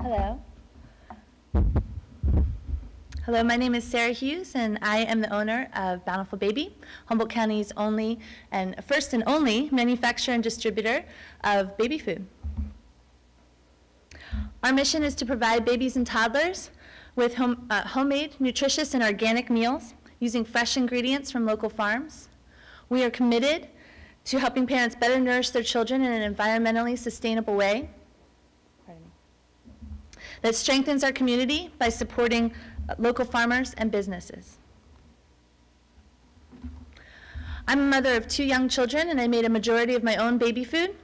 Hello. Hello, my name is Sarah Hughes, and I am the owner of Bountiful Baby, Humboldt County's first and only manufacturer and distributor of baby food. Our mission is to provide babies and toddlers with homemade, nutritious, and organic meals using fresh ingredients from local farms. We are committed to helping parents better nourish their children in an environmentally sustainable way that strengthens our community by supporting local farmers and businesses. I'm a mother of 2 young children, and I made a majority of my own baby food.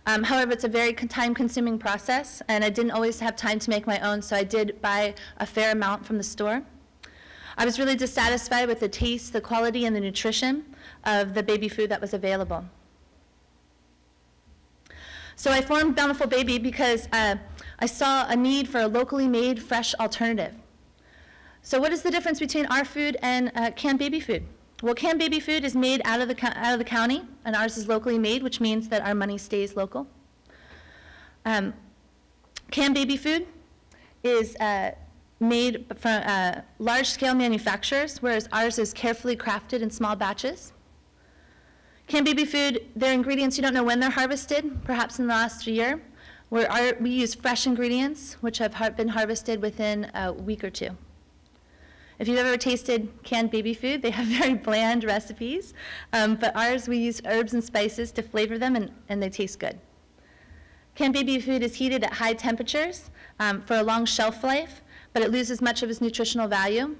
However, it's a very time-consuming process, and I didn't always have time to make my own, so I did buy a fair amount from the store. I was really dissatisfied with the taste, the quality, and the nutrition of the baby food that was available. So I formed Bountiful Baby because I saw a need for a locally made, fresh alternative. So what is the difference between our food and canned baby food? Well, canned baby food is made out of the county, and ours is locally made, which means that our money stays local. Canned baby food is made from large-scale manufacturers, whereas ours is carefully crafted in small batches. Canned baby food, their ingredients, you don't know when they're harvested, perhaps in the last year. We use fresh ingredients, which have been harvested within a week or 2. If you've ever tasted canned baby food, they have very bland recipes, but ours, we use herbs and spices to flavor them, and they taste good. Canned baby food is heated at high temperatures for a long shelf life, but it loses much of its nutritional value,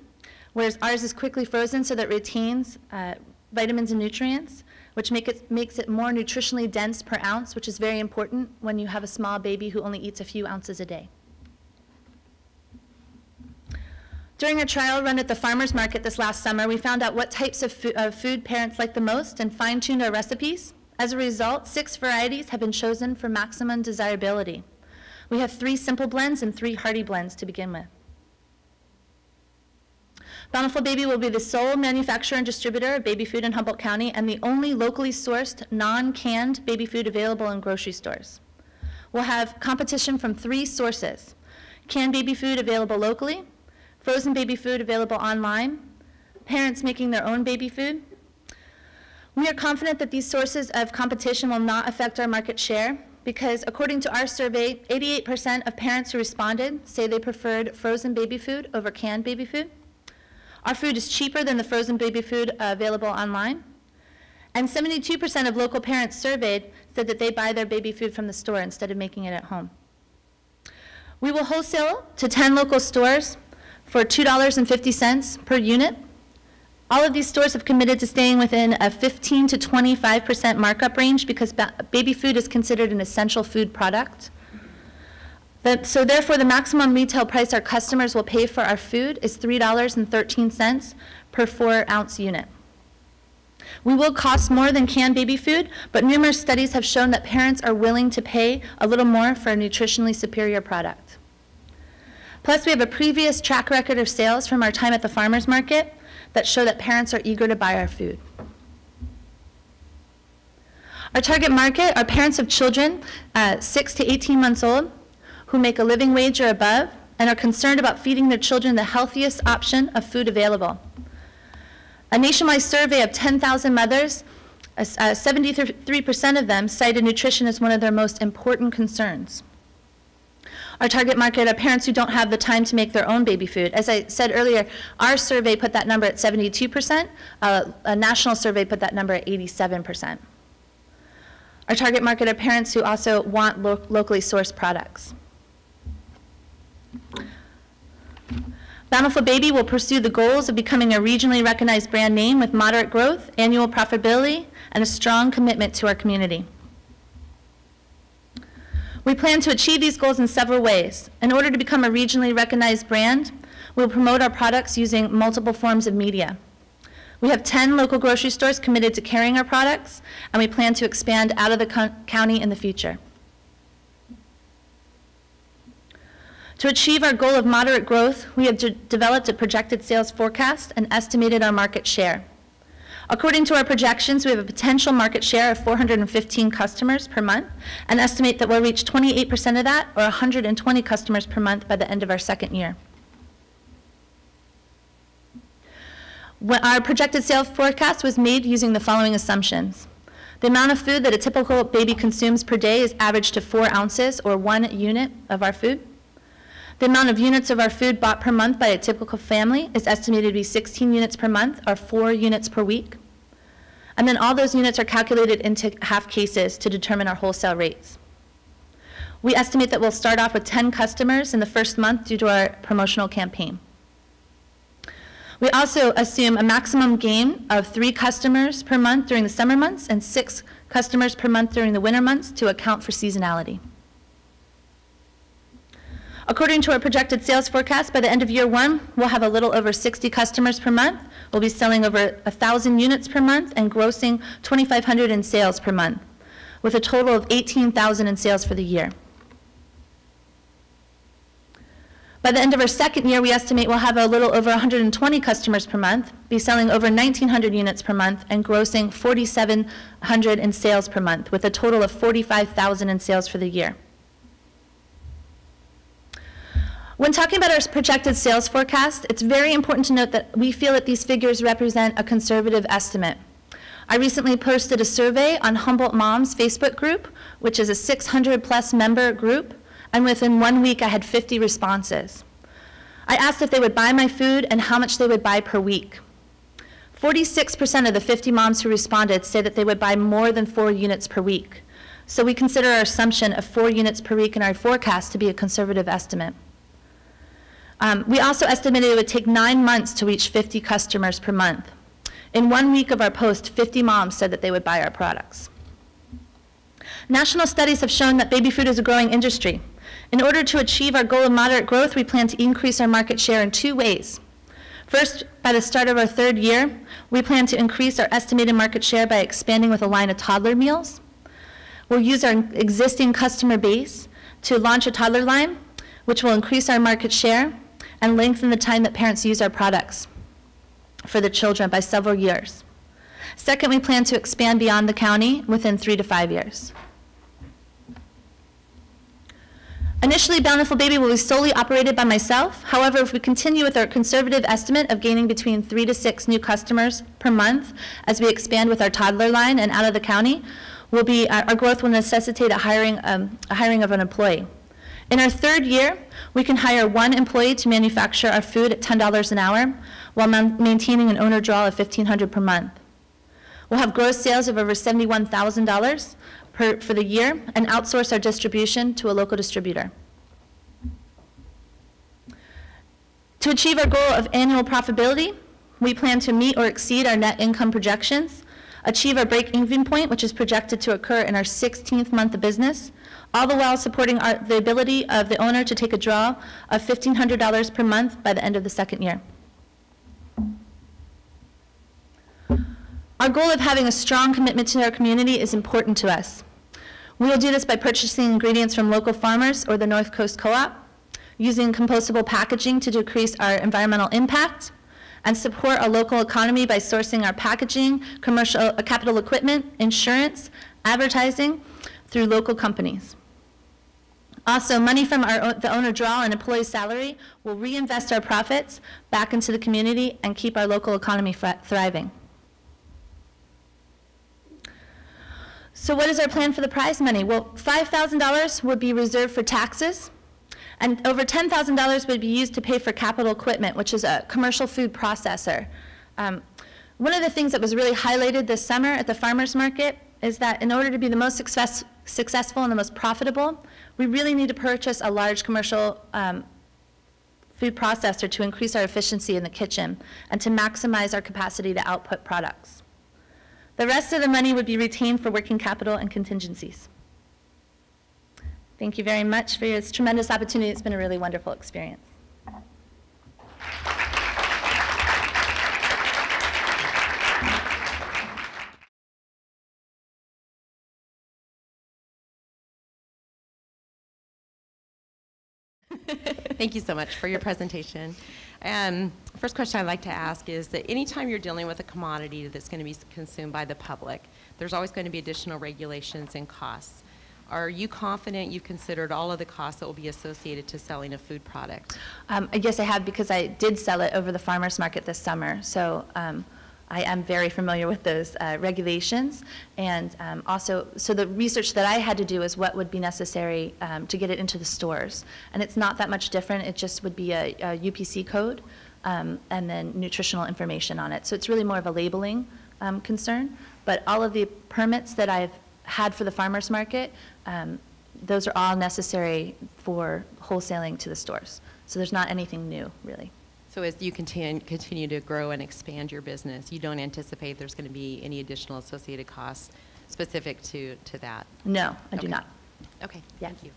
whereas ours is quickly frozen so that it retains vitamins and nutrients, which makes it more nutritionally dense per ounce, which is very important when you have a small baby who only eats a few ounces a day. During a trial run at the farmers market this last summer, we found out what types of food parents like the most and fine-tuned our recipes. As a result, 6 varieties have been chosen for maximum desirability. We have 3 simple blends and 3 hearty blends to begin with. Bountiful Baby will be the sole manufacturer and distributor of baby food in Humboldt County and the only locally sourced, non-canned baby food available in grocery stores. We'll have competition from 3 sources: canned baby food available locally, frozen baby food available online, parents making their own baby food. We are confident that these sources of competition will not affect our market share because, according to our survey, 88% of parents who responded say they preferred frozen baby food over canned baby food. Our food is cheaper than the frozen baby food available online. And 72% of local parents surveyed said that they buy their baby food from the store instead of making it at home. We will wholesale to 10 local stores for $2.50 per unit. All of these stores have committed to staying within a 15 to 25% markup range because baby food is considered an essential food product. So therefore, the maximum retail price our customers will pay for our food is $3.13 per 4-ounce unit. We will cost more than canned baby food, but numerous studies have shown that parents are willing to pay a little more for a nutritionally superior product. Plus, we have a previous track record of sales from our time at the farmers market that show that parents are eager to buy our food. Our target market are parents of children 6 to 18 months old who make a living wage or above and are concerned about feeding their children the healthiest option of food available. A nationwide survey of 10,000 mothers, 73% of them cited nutrition as one of their most important concerns. Our target market are parents who don't have the time to make their own baby food. As I said earlier, our survey put that number at 72%. A national survey put that number at 87%. Our target market are parents who also want locally sourced products. Bountiful Baby will pursue the goals of becoming a regionally recognized brand name with moderate growth, annual profitability, and a strong commitment to our community. We plan to achieve these goals in several ways. In order to become a regionally recognized brand, we'll promote our products using multiple forms of media. We have 10 local grocery stores committed to carrying our products, and we plan to expand out of the county in the future. To achieve our goal of moderate growth, we have developed a projected sales forecast and estimated our market share. According to our projections, we have a potential market share of 415 customers per month and estimate that we'll reach 28% of that, or 120 customers per month, by the end of our second year. Our projected sales forecast was made using the following assumptions. The amount of food that a typical baby consumes per day is averaged to 4 ounces, or 1 unit of our food. The amount of units of our food bought per month by a typical family is estimated to be 16 units per month, or 4 units per week. And then all those units are calculated into half cases to determine our wholesale rates. We estimate that we'll start off with 10 customers in the first month due to our promotional campaign. We also assume a maximum gain of 3 customers per month during the summer months and 6 customers per month during the winter months to account for seasonality. According to our projected sales forecast, by the end of year 1, we'll have a little over 60 customers per month. We'll be selling over 1,000 units per month and grossing $2,500 in sales per month, with a total of $18,000 in sales for the year. By the end of our second year, we estimate we'll have a little over 120 customers per month, be selling over 1,900 units per month, and grossing $4,700 in sales per month, with a total of $45,000 in sales for the year. When talking about our projected sales forecast, it's very important to note that we feel that these figures represent a conservative estimate. I recently posted a survey on Humboldt Moms Facebook group, which is a 600+ member group, and within 1 week I had 50 responses. I asked if they would buy my food and how much they would buy per week. 46% of the 50 moms who responded say that they would buy more than 4 units per week. So we consider our assumption of 4 units per week in our forecast to be a conservative estimate. We also estimated it would take 9 months to reach 50 customers per month. In 1 week of our post, 50 moms said that they would buy our products. National studies have shown that baby food is a growing industry. In order to achieve our goal of moderate growth, we plan to increase our market share in 2 ways. First, by the start of our 3rd year, we plan to increase our estimated market share by expanding with a line of toddler meals. We'll use our existing customer base to launch a toddler line, which will increase our market share and lengthen the time that parents use our products for the children by several years. Second, we plan to expand beyond the county within 3 to 5 years. Initially, Bountiful Baby will be solely operated by myself. However, if we continue with our conservative estimate of gaining between 3 to 6 new customers per month as we expand with our toddler line and out of the county, our growth will necessitate a hiring of an employee. In our 3rd year, we can hire 1 employee to manufacture our food at $10 an hour while maintaining an owner draw of $1,500 per month. We'll have gross sales of over $71,000 for the year and outsource our distribution to a local distributor. To achieve our goal of annual profitability, we plan to meet or exceed our net income projections, achieve our break-even point, which is projected to occur in our 16th month of business, all the while supporting the ability of the owner to take a draw of $1,500 per month by the end of the 2nd year. Our goal of having a strong commitment to our community is important to us. We will do this by purchasing ingredients from local farmers or the North Coast Co-op, using compostable packaging to decrease our environmental impact, and support our local economy by sourcing our packaging, capital equipment, insurance, advertising through local companies. Also, money from the owner draw and employee salary will reinvest our profits back into the community and keep our local economy thriving. So what is our plan for the prize money? Well, $5,000 would be reserved for taxes, and over $10,000 would be used to pay for capital equipment, which is a commercial food processor. One of the things that was really highlighted this summer at the farmers market is that in order to be the most successful and the most profitable, we really need to purchase a large commercial food processor to increase our efficiency in the kitchen and to maximize our capacity to output products. The rest of the money would be retained for working capital and contingencies. Thank you very much for this tremendous opportunity. It's been a really wonderful experience. Thank you so much for your presentation. First question I'd like to ask is that anytime you're dealing with a commodity that's going to be consumed by the public, there's always going to be additional regulations and costs. Are you confident you've considered all of the costs that will be associated to selling a food product? Yes, I have, because I did sell it over the farmers market this summer. So I am very familiar with those regulations. And also, so the research that I had to do is what would be necessary to get it into the stores. And it's not that much different. It just would be a UPC code and then nutritional information on it. So it's really more of a labeling concern. But all of the permits that I've had for the farmers market, those are all necessary for wholesaling to the stores. So there's not anything new, really. So as you continue to grow and expand your business, you don't anticipate there's going to be any additional associated costs specific to that? No, I do not. Okay, yes. Thank you.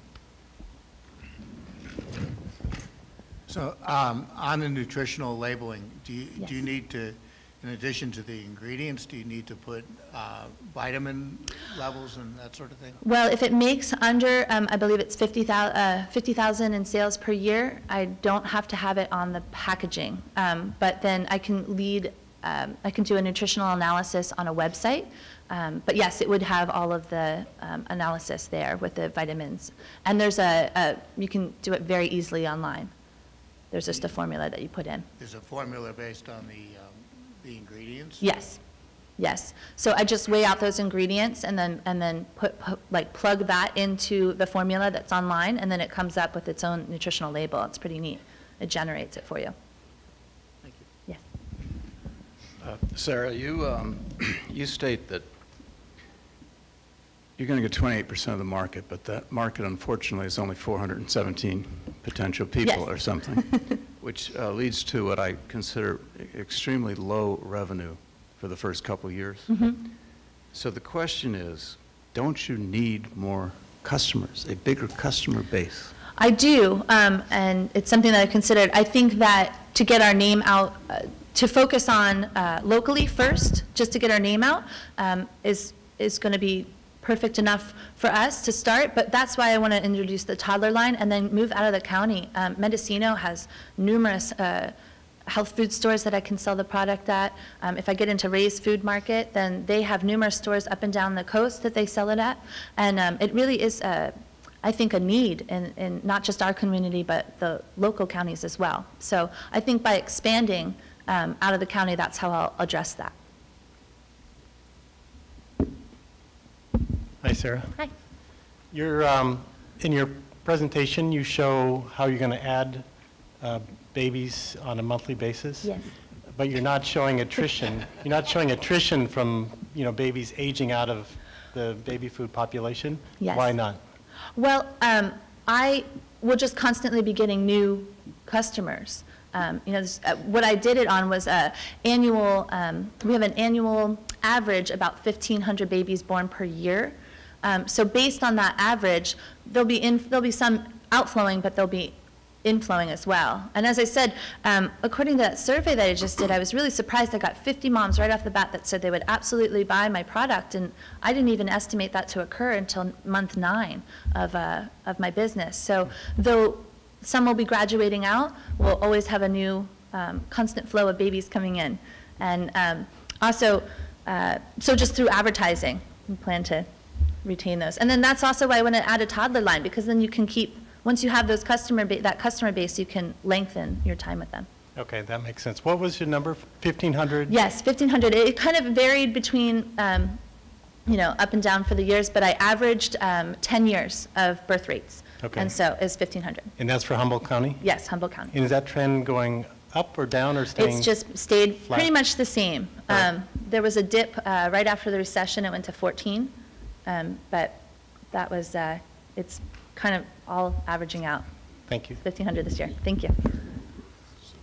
So on the nutritional labeling, do Yes. you need to, in addition to the ingredients, do you need to put vitamin levels and that sort of thing? Well, if it makes under, I believe it's 50,000 in sales per year, I don't have to have it on the packaging. But then I can I can do a nutritional analysis on a website. But yes, it would have all of the analysis there with the vitamins. And there's you can do it very easily online. There's just a formula that you put in. Is a formula based on the ingredients? Yes, yes. So I just weigh out those ingredients and then plug that into the formula that's online, and then it comes up with its own nutritional label. It's pretty neat. It generates it for you. Thank you. Yes. Sarah, you state that you're going to get 28% of the market, but that market, unfortunately, is only 417 potential people Yes. or something, which leads to what I consider extremely low revenue for the first couple of years. Mm-hmm. So the question is, don't you need more customers, a bigger customer base? I do, and it's something that I've considered. I think that to get our name out, to focus on locally first, just to get our name out, is going to be perfect enough for us to start, but that's why I want to introduce the toddler line and then move out of the county. Mendocino has numerous health food stores that I can sell the product at. If I get into Ray's Food Market, then they have numerous stores up and down the coast that they sell it at, and it really is, I think, a need in not just our community, but the local counties as well. So I think by expanding out of the county, that's how I'll address that. Hi, Sarah. Hi. You're, in your presentation, you show how you're going to add babies on a monthly basis. Yes. But you're not showing attrition. You're not showing attrition from, babies aging out of the baby food population. Yes. Why not? Well, I will just constantly be getting new customers. What I did it on was annual. We have an annual average about 1,500 babies born per year. So based on that average, there'll be some outflowing, but there'll be inflowing as well. And as I said, according to that survey that I just did, I was really surprised. I got 50 moms right off the bat that said they would absolutely buy my product, and I didn't even estimate that to occur until month 9 of my business. So though some will be graduating out, we'll always have a new constant flow of babies coming in. And also, so just through advertising, we plan to retain those. And then that's also why I want to add a toddler line, because then you can keep, once you have those that customer base, you can lengthen your time with them. Okay, that makes sense. What was your number? 1,500? Yes, 1,500. It kind of varied between, up and down for the years, but I averaged 10 years of birth rates. Okay. And so it's 1,500. And that's for Humboldt County? Yes, Humboldt County. And is that trend going up or down or staying? It's just stayed flat? pretty much the same. Right. There was a dip right after the recession. It went to 14, but that was, it's kind of all averaging out. Thank you. 1,500 this year. Thank you.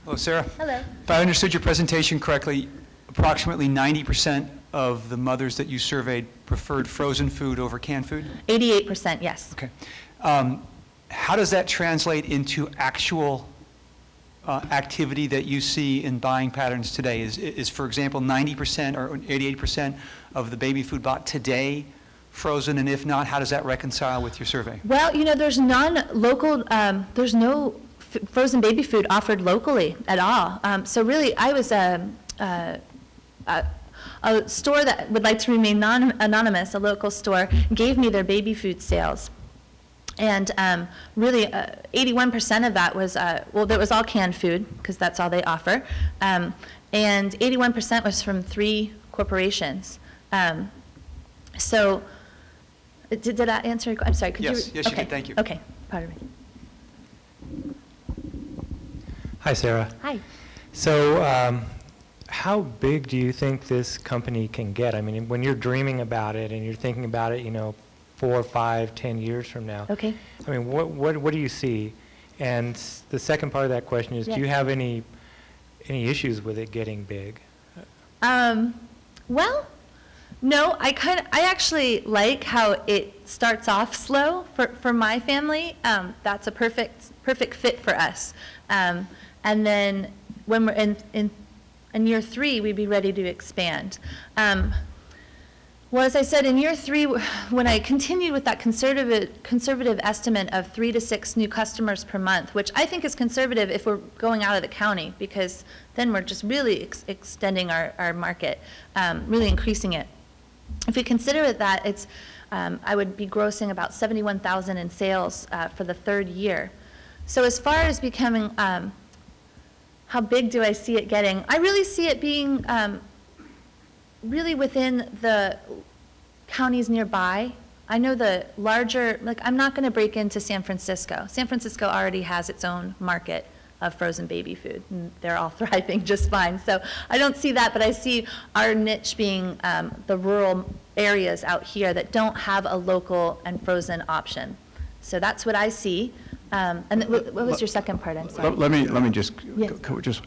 Hello, Sarah. Hello. If I understood your presentation correctly, approximately 90% of the mothers that you surveyed preferred frozen food over canned food? 88%, yes. Okay. How does that translate into actual activity that you see in buying patterns today? Is for example, 90% or 88% of the baby food bought today frozen, and if not, how does that reconcile with your survey? Well, there's there's no frozen baby food offered locally at all. So really, I was a store that would like to remain anonymous, a local store, gave me their baby food sales. And really, 81% of that was, well, that was all canned food, because that's all they offer. And 81% was from 3 corporations. So, did that answer your question? I'm sorry, could Yes, you? yes, you did, thank you. Okay, pardon me. Hi, Sarah. Hi. So, how big do you think this company can get? I mean, when you're dreaming about it and you're thinking about it, 4, 5, 10 years from now. Okay. I mean, what do you see? And the second part of that question is, do you have any issues with it getting big? Well, no, I actually like how it starts off slow for my family. That's a perfect fit for us. And then when we're in year 3, we'd be ready to expand. Well, as I said, in year 3, when I continued with that conservative estimate of 3 to 6 new customers per month, which I think is conservative if we're going out of the county, because then we're just really extending our market, really increasing it. If we consider it that, it's, I would be grossing about $71,000 in sales for the 3rd year. So as far as becoming, how big do I see it getting? I really see it being really within the counties nearby. I know the larger, like, I'm not going to break into San Francisco. San Francisco already has its own market of frozen baby food, and they're all thriving just fine. So I don't see that, but I see our niche being the rural areas out here that don't have a local and frozen option. So that's what I see. And what was your second part? I'm sorry. Let me just, Yes. just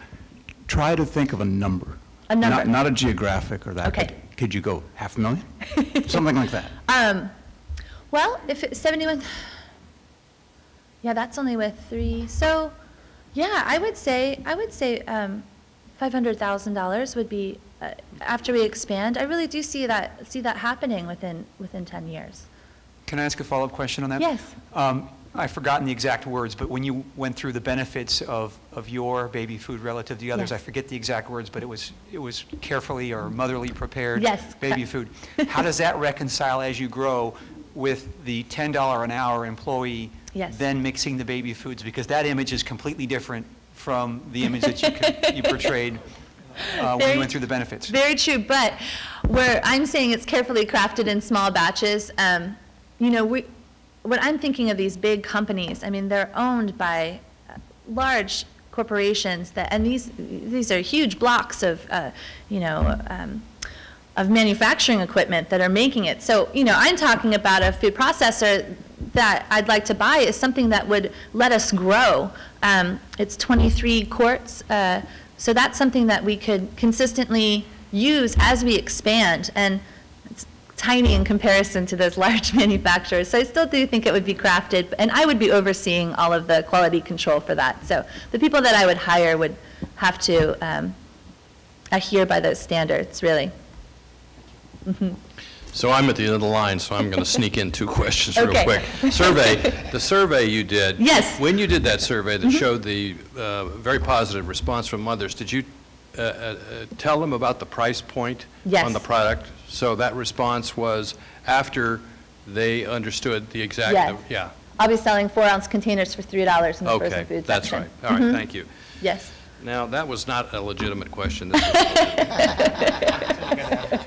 try to think of a number. A number. Not a geographic or that. Okay. Could you go 500,000? Something like that. Well, if it's 71, yeah, that's only with 3. So, yeah, I would say $500,000 would be after we expand. I really do see that happening within 10 years. Can I ask a follow-up question on that? Yes. I've forgotten the exact words, but when you went through the benefits of your baby food relative to the others, Yes. I forget the exact words, but it was carefully or motherly prepared Yes, baby correct. food. How does that reconcile as you grow with the $10 an hour employee, Yes. then mixing the baby foods? Because that image is completely different from the image that you portrayed when you went through the benefits. Very true, but where I'm saying it's carefully crafted in small batches, when I'm thinking of these big companies, I mean, they're owned by large corporations and these are huge blocks of, of manufacturing equipment that are making it. So, I'm talking about a food processor that I'd like to buy is something that would let us grow. It's 23 quarts, so that's something that we could consistently use as we expand. And tiny in comparison to those large manufacturers. So I still do think it would be crafted, and I would be overseeing all of the quality control for that. So the people that I would hire would have to adhere by those standards, really. Mm-hmm. So I'm at the end of the line, so I'm going to sneak in 2 questions real Okay. quick. The survey you did. Yes. When you did that survey that showed the very positive response from mothers, did you tell them about the price point Yes. on the product? So that response was after they understood the exact, Yes. yeah. I'll be selling 4-ounce containers for $3 in the frozen Okay, food that's section. right. All right, thank you. Yes. Now, that was not a legitimate question. This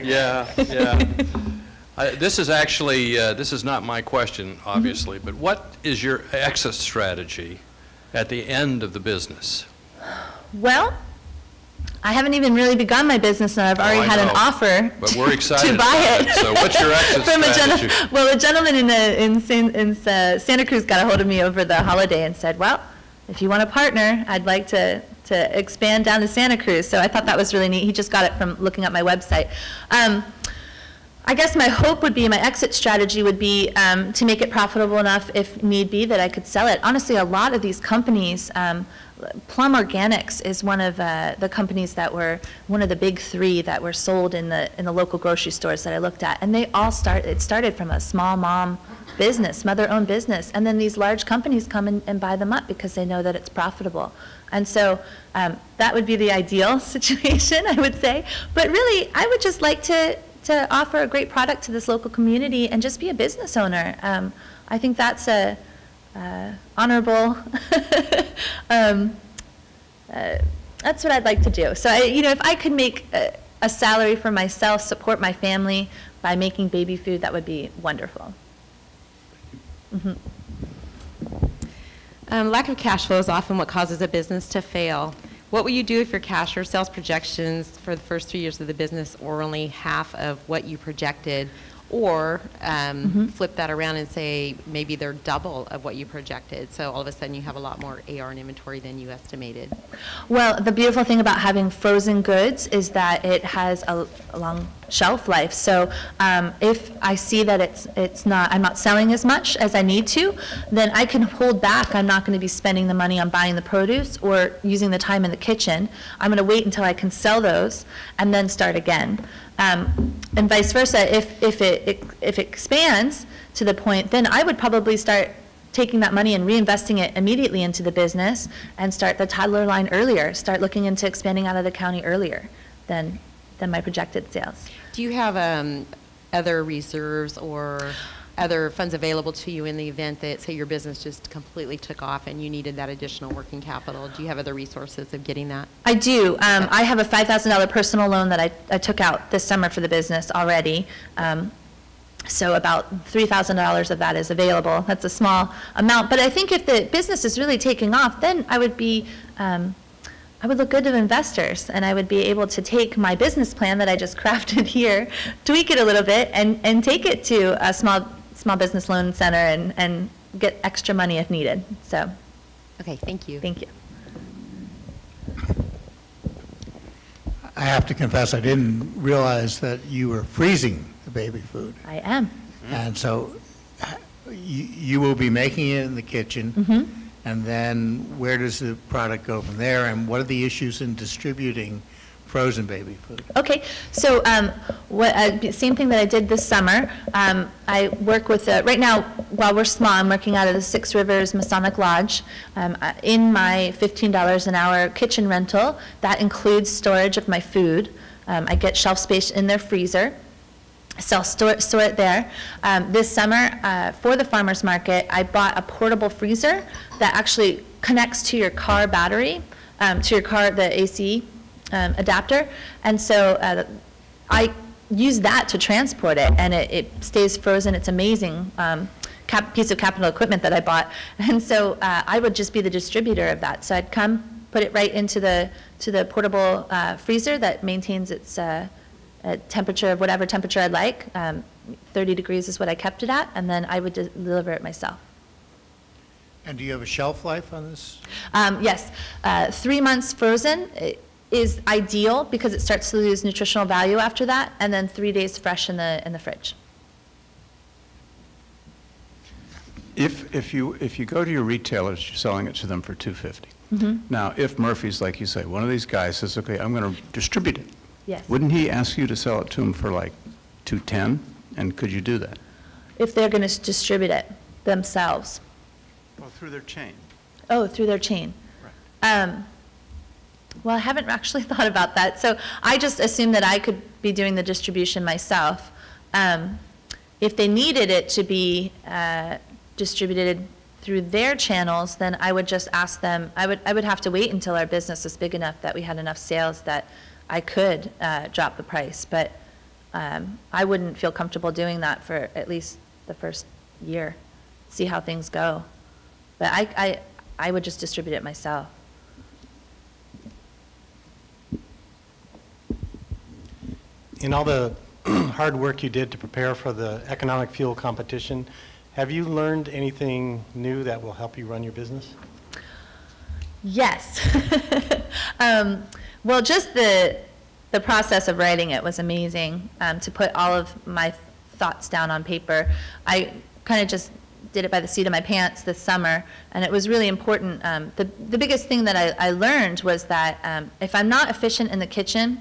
yeah. This is actually, this is not my question, obviously, but what is your exit strategy at the end of the business? Well, I haven't even really begun my business, and I've already had an offer But we're excited to buy about it. it. So what's your exit strategy? Well, a gentleman in Santa Cruz got a hold of me over the holiday and said, well, if you want to partner, I'd like to expand down to Santa Cruz. So I thought that was really neat. He just got it from looking at my website. I guess my hope would be, my exit strategy would be to make it profitable enough, if need be, that I could sell it. Honestly, a lot of these companies Plum Organics is one of the companies that were one of the big three that were sold in the local grocery stores that I looked at, and it started from a small mom business, mother-owned business, and then these large companies come and buy them up because they know that it's profitable. And so that would be the ideal situation, I would say. But really, I would just like to offer a great product to this local community and just be a business owner. I think that's a honorable, that's what I'd like to do. So, if I could make a salary for myself, support my family by making baby food, that would be wonderful. Mm-hmm. Lack of cash flow is often what causes a business to fail. What will you do if your cash or sales projections for the first 3 years of the business are only half of what you projected? Or flip that around and say maybe they're double of what you projected. So all of a sudden you have a lot more AR and inventory than you estimated. Well, the beautiful thing about having frozen goods is that it has a long shelf life. So if I see that I'm not selling as much as I need to, then I can hold back. I'm not going to be spending the money on buying the produce or using the time in the kitchen. I'm going to wait until I can sell those and then start again. And vice versa, if it expands to the point, then I would probably start taking that money and reinvesting it immediately into the business and start the toddler line earlier, start looking into expanding out of the county earlier than my projected sales. Do you have other reserves or other funds available to you in the event that, say, your business just completely took off and you needed that additional working capital? Do you have other resources of getting that? I do. I have a $5,000 personal loan that I took out this summer for the business already. So about $3,000 of that is available. That's a small amount. But I think if the business is really taking off, then I would look good to investors, and I would be able to take my business plan that I just crafted here, tweak it a little bit, and take it to a small business loan center and get extra money if needed. So, okay, thank you. Thank you. I have to confess, I didn't realize that you were freezing the baby food. I am. And so you will be making it in the kitchen. Mm-hmm. And then where does the product go from there? And what are the issues in distributing frozen baby food? Okay, so same thing that I did this summer. I work with, right now, while we're small, I'm working out of the Six Rivers Masonic Lodge. In my $15 an hour kitchen rental, that includes storage of my food. I get shelf space in their freezer. So I'll store it there. This summer, for the farmer's market, I bought a portable freezer that actually connects to your car battery, to your car, the AC adapter. And so I use that to transport it, and it stays frozen. It's amazing piece of capital equipment that I bought. And so I would just be the distributor of that. So I'd come, put it right into the portable freezer that maintains its temperature of whatever temperature I'd like. 30 degrees is what I kept it at, and then I would deliver it myself. And do you have a shelf life on this? Yes, 3 months frozen is ideal because it starts to lose nutritional value after that, and then 3 days fresh in the fridge. If you go to your retailers, you're selling it to them for $2.50. Mm-hmm. Now, if Murphy's, like you say, one of these guys says, okay, I'm going to distribute it. Yes. Wouldn't he ask you to sell it to him for like $2.10? And could you do that? If they're going to distribute it themselves. Well, through their chain. Oh, through their chain. Right. Well, I haven't actually thought about that. So I just assumed that I could be doing the distribution myself. If they needed it to be distributed through their channels, then I would just ask them. I would have to wait until our business was big enough that we had enough sales that I could drop the price, but I wouldn't feel comfortable doing that for at least the first year, see how things go. But I would just distribute it myself. In all the hard work you did to prepare for the economic fuel competition, have you learned anything new that will help you run your business? Yes. Well, just the process of writing it was amazing. To put all of my thoughts down on paper, I kind of just did it by the seat of my pants this summer, and it was really important. The biggest thing that I learned was that if I'm not efficient in the kitchen,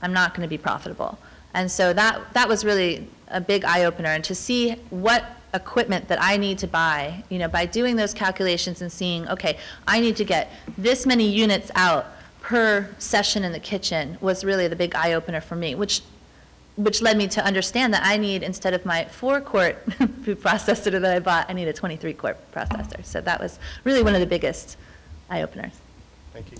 I'm not going to be profitable. And so that was really a big eye-opener, and to see what equipment that I need to buy, by doing those calculations and seeing, okay, I need to get this many units out per session in the kitchen was really the big eye-opener for me, which led me to understand that I need, instead of my 4-quart food processor that I bought, I need a 23-quart processor. So that was really one of the biggest eye-openers. Thank you.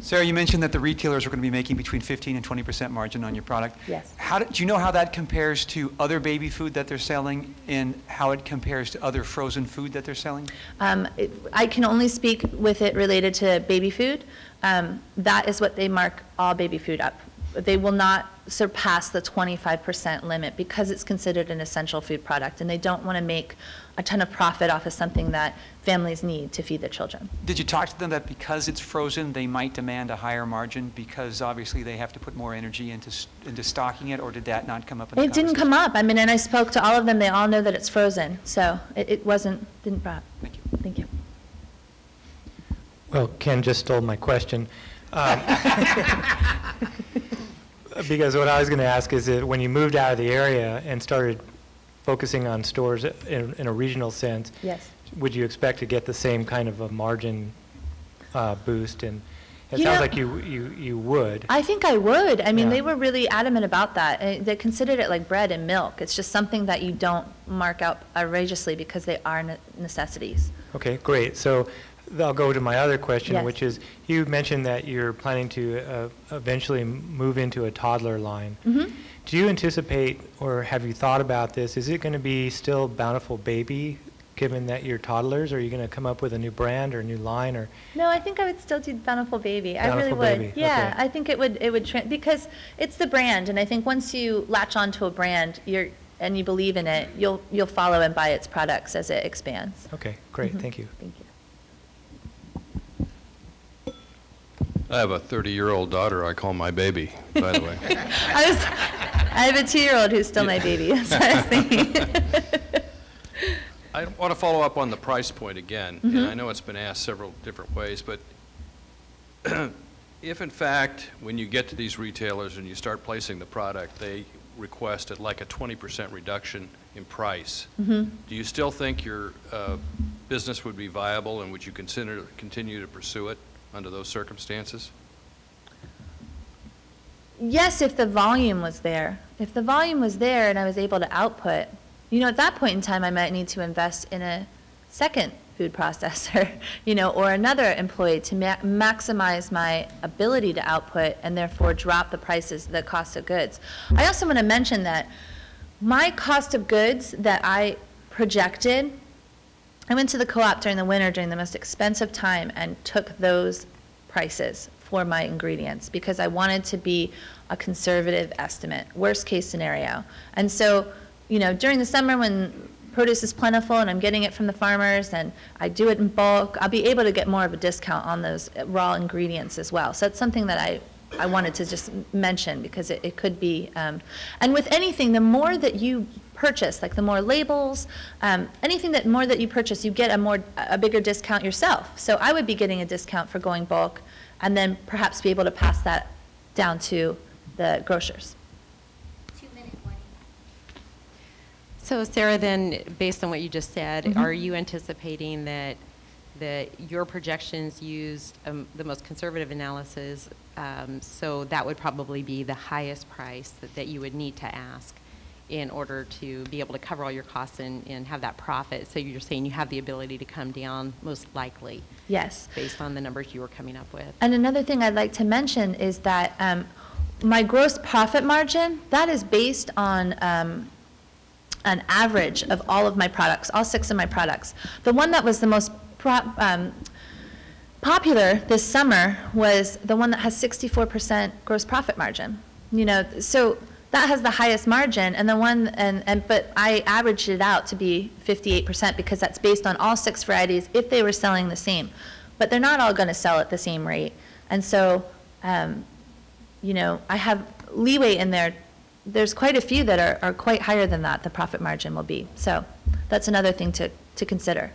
Sarah, you mentioned that the retailers are going to be making between 15 and 20% margin on your product. Yes. Do you know how that compares to other baby food that they're selling, and how it compares to other frozen food that they're selling? I can only speak with it related to baby food. That is what they mark all baby food up. They will not surpass the 25% limit because it's considered an essential food product, and they don't want to make a ton of profit off of something that families need to feed their children. Did you talk to them that because it's frozen, they might demand a higher margin because obviously they have to put more energy into stocking it, or did that not come up in the conversation? It didn't come up. I mean, and I spoke to all of them. They all know that it's frozen, so it didn't brought up. Thank you. Thank you. Well, Ken just stole my question. Because what I was going to ask is that when you moved out of the area and started focusing on stores in a regional sense, yes, would you expect to get the same kind of a margin boost? And it sounds like you would. I think I would. I mean, Yeah. they were really adamant about that. They considered it like bread and milk. It's just something that you don't mark out outrageously because they are necessities. Okay, great. So I'll go to my other question, Yes. which is, you mentioned that you're planning to eventually move into a toddler line. Mm-hmm. Do you anticipate, or have you thought about this, is it going to be still Bountiful Baby, given that you're toddlers? Or are you going to come up with a new brand or a new line? Or No, I think I would still do Bountiful Baby. I really Bountiful would. Baby, Yeah, okay. I think it would because it's the brand, and I think once you latch onto a brand, and you believe in it, you'll follow and buy its products as it expands. Okay, great, Mhm. thank you. Thank you. I have a 30-year-old daughter I call my baby, by the way. I have a 2-year-old who's still my baby. That's what I was thinking. I want to follow up on the price point again, and I know it's been asked several different ways, but if in fact, when you get to these retailers and you start placing the product, they requested like a 20% reduction in price, do you still think your business would be viable, and would you continue to pursue it under those circumstances? Yes, if the volume was there. If the volume was there and I was able to output, at that point in time, I might need to invest in a second food processor, or another employee to maximize my ability to output and therefore drop the cost of goods. I also want to mention that my cost of goods that I projected, I went to the co-op during the winter during the most expensive time and took those prices for my ingredients because I wanted to be a conservative estimate, worst case scenario. And so, during the summer when produce is plentiful and I'm getting it from the farmers and I do it in bulk, I'll be able to get more of a discount on those raw ingredients as well. So that's something that I wanted to just mention because it could be, and with anything, the more that you purchase, like the more labels, anything that you purchase, you get a bigger discount yourself. So I would be getting a discount for going bulk and then perhaps be able to pass that down to the grocers. 2-minute warning. So Sarah, then, based on what you just said, are you anticipating that your projections used the most conservative analysis, so that would probably be the highest price that you would need to ask in order to be able to cover all your costs and have that profit? So you're saying you have the ability to come down most likely? Yes. Based on the numbers you were coming up with. And another thing I'd like to mention is that my gross profit margin, that is based on an average of all of my products, all 6 of my products. The one that was the most popular this summer was the one that has 64% gross profit margin. So that has the highest margin, and the one but I averaged it out to be 58% because that's based on all 6 varieties if they were selling the same. But they're not all going to sell at the same rate, and so I have leeway in there. There's quite a few that are quite higher than that. The profit margin will be. So that's another thing to consider.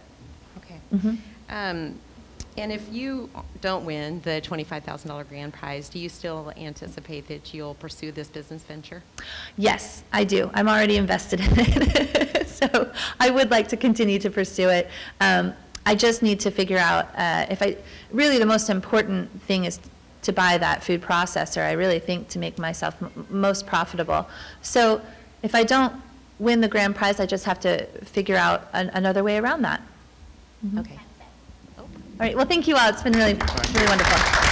Okay. Mhm. And if you don't win the $25,000 grand prize, do you still anticipate that you'll pursue this business venture? Yes, I do. I'm already invested in it. So I would like to continue to pursue it. I just need to figure out really the most important thing is to buy that food processor, I really think, to make myself most profitable. So if I don't win the grand prize, I just have to figure out another way around that. Okay. All right, well, thank you all. It's been really, really wonderful.